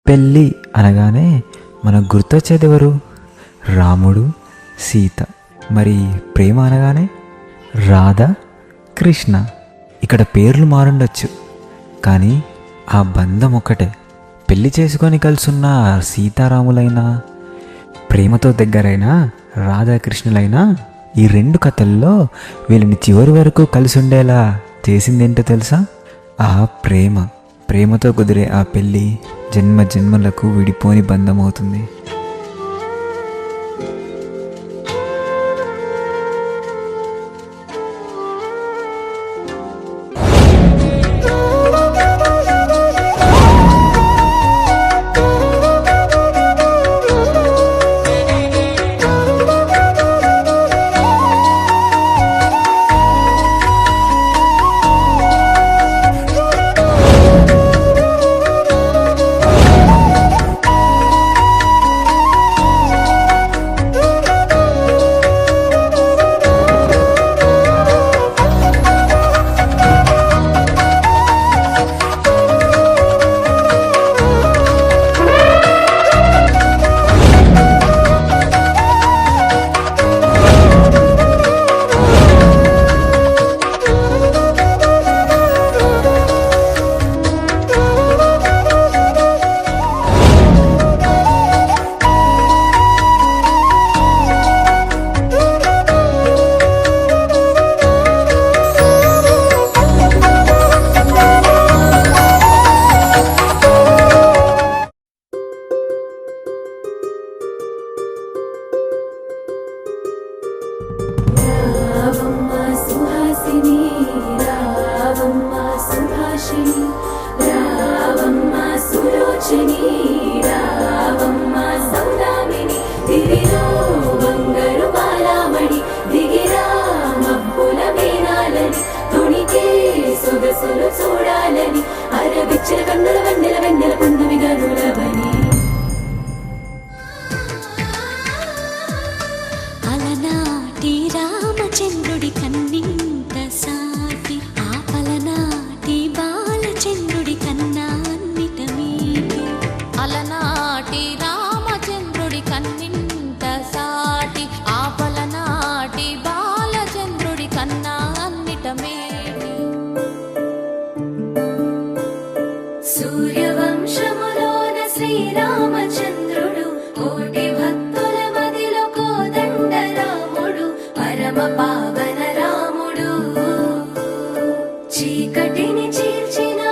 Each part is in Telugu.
పెళ్ళి అనగానే మనకు గుర్తొచ్చేది ఎవరు? రాముడు, సీత. మరి ప్రేమ అనగానే రాధ, కృష్ణ. ఇక్కడ పేర్లు మారుండొచ్చు, కానీ ఆ బంధం ఒక్కటే. పెళ్లి చేసుకొని కలుసున్న సీతారాములైనా, ప్రేమతో దగ్గరైనా రాధాకృష్ణులైనా, ఈ రెండు కథల్లో వీళ్ళని చివరి వరకు కలిసి ఉండేలా చేసిందేంటో తెలుసా? ఆ ప్రేమ. ప్రేమతో కుదిరే ఆ పెళ్ళి జన్మ జన్మలకు విడిపోని బంధం అవుతుంది. చూడాలని అరవిచ్చిన కన్నుల వెన్నెల వెన్నెల పున్నమి గనులవని అలనాటి రామచంద్రుడి కన్నింత సాటి ఆపలనాటి బాలచంద్రుడి కన్నా అన్నిట మీటి అలనాటి రామచంద్రుడి కన్నింత సాటి ఆపలనాటి బాలచంద్రుడి కన్నా అన్నిట మీటి సూర్యవంశములోన శ్రీరామచంద్రుడు కోటి భక్తుల మదిలో కోదండ రాముడు పరమ పావన రాముడు చీకటిని చీల్చిన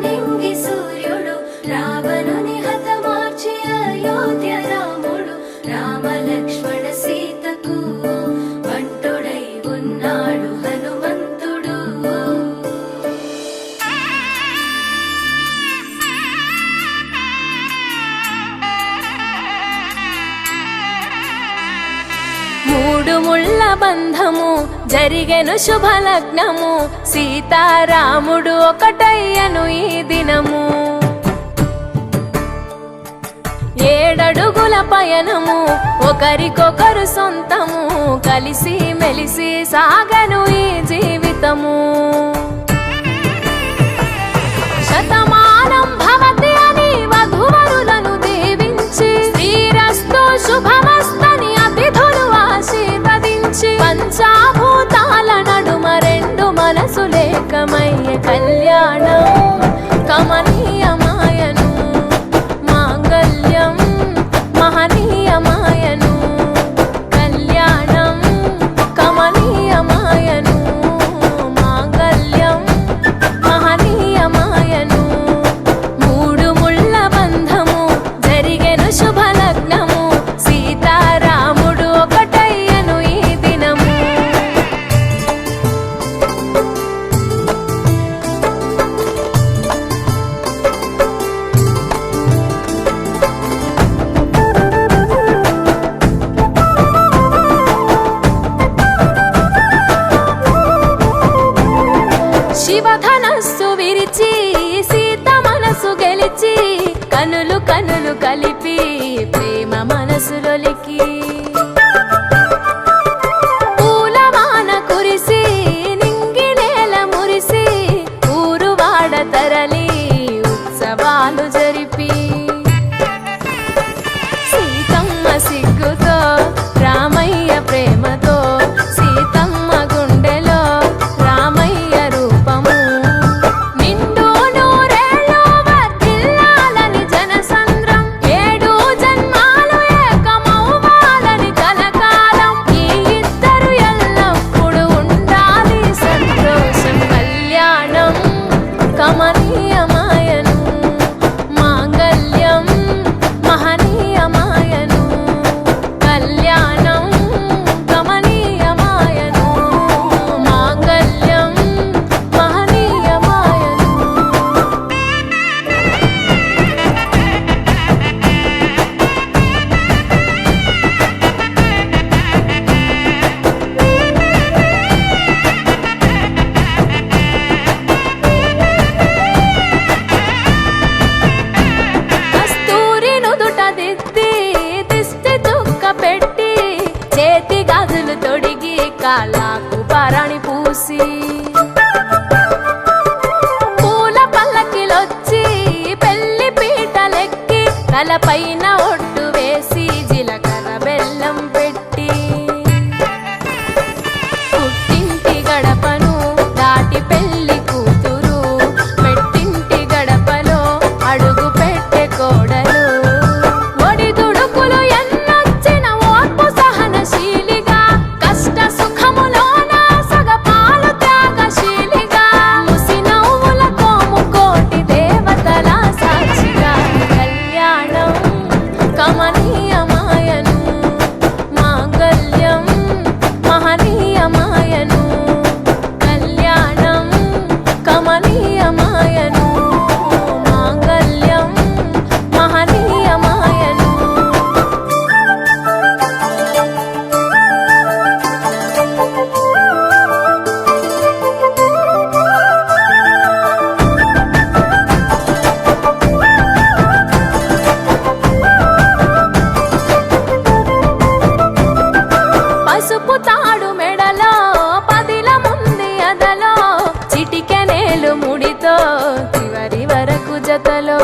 నింగి సూర్యుడు రావణుని హతమార్చి అయోధ్య రాముడు రామ లక్ష్మణ సీతకు వంటుడై ఉన్నాడు హనుమంతుడు మూడు ముళ్ళ బంధము జరిగెను శుభలగ్నము సీతారాముడు ఒకటయ్యను ఈ దినము 7 అడుగుల పయనము ఒకరికొకరు సొంతము కలిసి మెలిసి సాగను ఈ జీవితము శతమానం భవతి అని వధువరులను దీవించి శ్రీరస్తు శుభమస్తని అతిథులు ఆశీర్వదించి పంచాభూతాల నడుమ రెండు మనసులేకమయ్య కళ్యాణం కమనీయమాయను మాంగళ్యం మహనీయమాయను కళ్యాణం కమనీయమాయను మాంగళ్యం మహనీయమాయను మూడు ముళ్ళ బంధము జరిగెను శుభలగ్నము సీతారాముడు ఒకటయ్యను ఈ దినము కాళ్ళకు పరణి పూసి పూల పల్లకిలొచ్చి పెళ్లి పీటలెక్కి తలపైన ఒట్టు వేసి జీలకర్ర బెల్లం పెట్టి పుట్టింటి గడపను దాటి పెళ్లి కూతురు పెట్టింటి గడపలో అడుగు పెట్టే కోడలు ఒడిదుడుకులు ఎన్నొచ్చిన ఓర్పు సహనశీలిగా కష్ట సుఖములోన సగపాలు త్యాగశీలిగా ముసి నవ్వులతో ముకోటి దేవతల సాక్షిగా కళ్యాణం కమనీయమాయను మాంగళ్యం మహనీయమాయను కళ్యాణం కమనీయమాయను మాంగళ్యం మహనీయమాయను పసుపు తాడు మెడలో పదిల ముంది అదలో చిటికెనేలు ముడితో చివరి వరకు జతలో